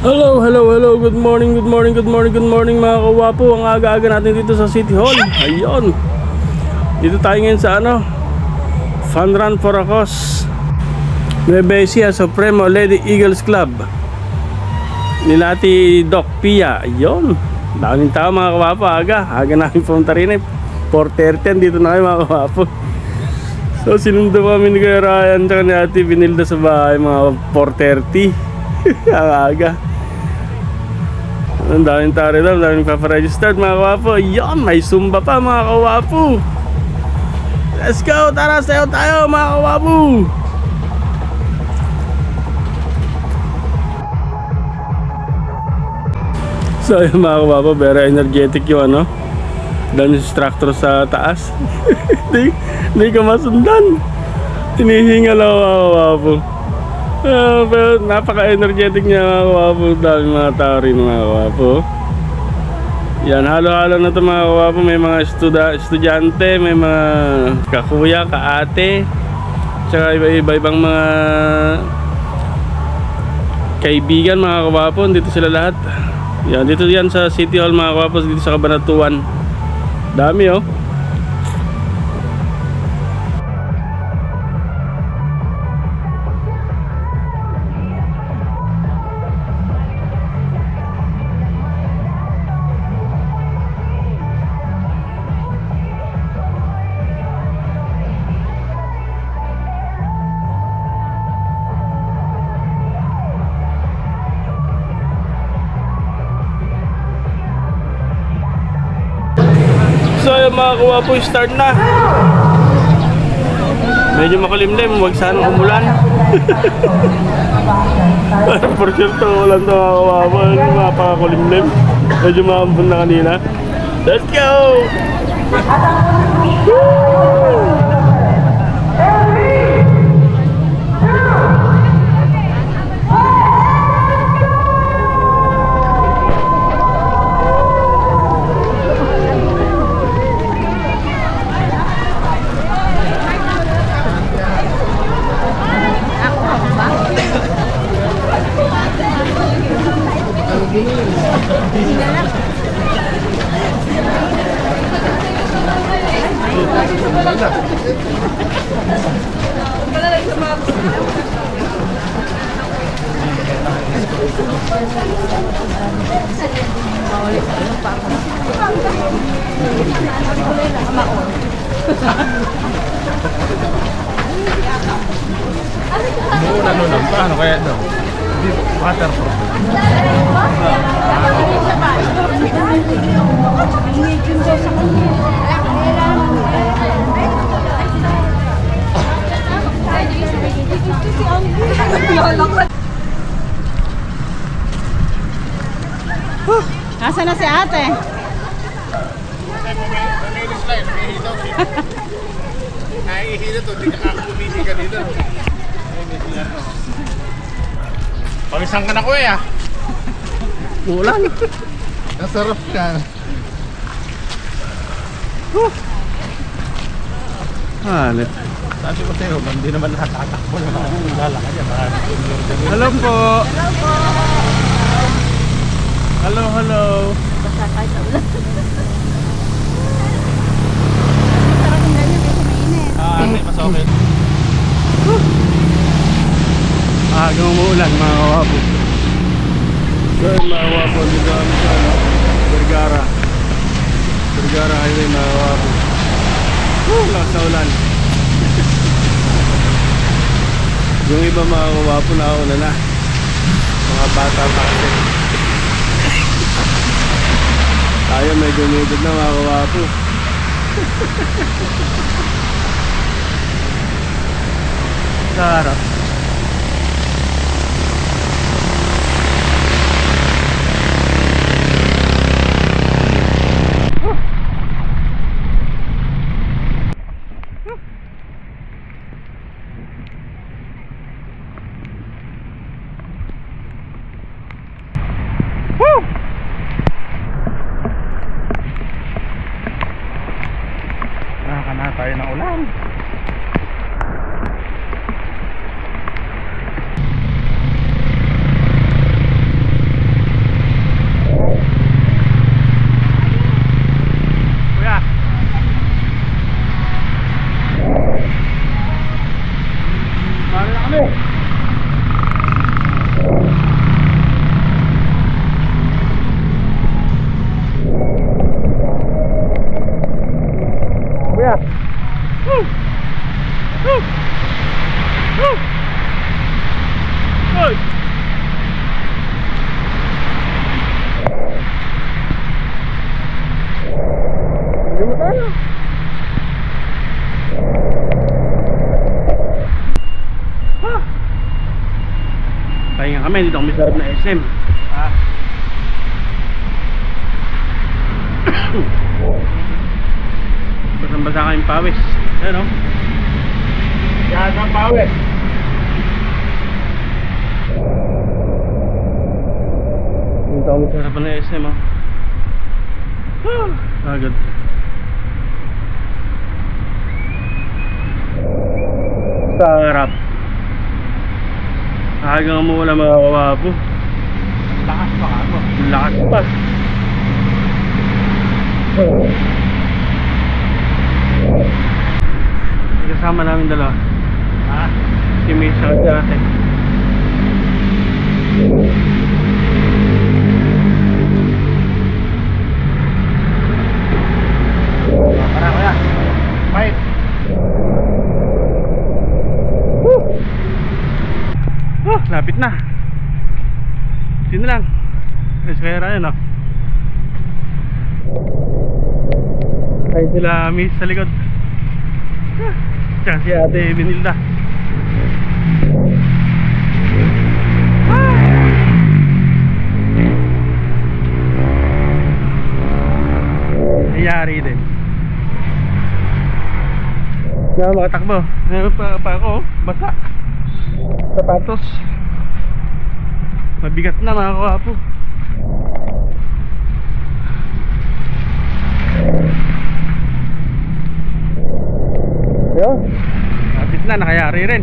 Hello, hello, hello. Good morning, good morning, good morning, good morning mga kawapo. Ang aga-aga natin dito sa City Hall. Ayun. Dito tayo ngayon sa Fun Run for a Cause. Nueva Ecija Supremo Lady Eagles Club. Nilati Doc Pia. Ayun. Daming tao mga kawapo. Aga namin pumunta rin 4:30 dito na kayo mga kawapo. So sinundo kami ni Kuya Ryan tsaka ni Ate Binilda sa bahay mga 4:30. Ang aga. Ang daming tao rin, ang daming paparegistered mga kawapo. Ayun, may Zumba pa mga kawapo. Let's go, tara sayo tayo mga kawapo. So yun mga kawapo, very energetic yung dance instructor sa taas. Hindi ka masundan. Tinihingal ako mga kawapo. Pero napaka-energetic niya mga kawapo. Dami mga tao rin mga kawapo. Yan, halo-halo na ito mga kawapo. May mga estudyante, may mga kakuya, kaate, tsaka iba-ibang mga kaibigan mga kawapo. Dito sila lahat. Yan, dito yan sa City Hall mga kawapo. Dito sa Cabanatuan. Dami oh. So yung mga kawapo, start na. Medyo makulimlim, huwag sanang umulan. For sure to ulan to mga kawapo. Napakakulimlim. Medyo maambon na kanina. Let's go! Ano kaya ito? Waterproof. Asa na si ate? Nahihilo to, hindi ka kumisi ka dito. Pawisang ka na kuya. Ulan. Nasarap ka. Halit. Sabi ko sa'yo, hindi naman natatakbo naman ang lalakad yan. Hello po. Hello, hello. Basta kahit sa ulan. Masarap ang ganyan kasi mainit. Mas okay. Agang umuulan mga kawapo. So yun mga kawapo, dito kami sa Vergara Highway mga kawapo. Lakas na ulan. Yung iba mga kawapo nauna na. Mga bata pa kasi. Tayo medyo medyo na mga kawapo. Sa harap. Nakakana tayo ng ulan. kaya. Woo! Woo! Woo! Hoy! Hindi mo tayo. Pahinga kami, dito kami sa harap na SM. Basang-basa kaming pawis. Ayan o. Yan ang pawis. Dito kami sa harap na SM o. Agad. Sa harap. Hanggang mo wala mga kawapo. Lakas pa ka mo. Lakas pa. Kasama namin dalawa. Ha? Si Misha at si ate. Para ko yan. Fight. Lapit na. Sino lang? Esfera yun o. Ay sila Miss sa likod. Tsaka si ate Benilda. Ayari din. Na makatakbo. Pa ako, basa. Sapatos. Mabigat na mga kawapo. Yun. Lapit na, nakayari rin.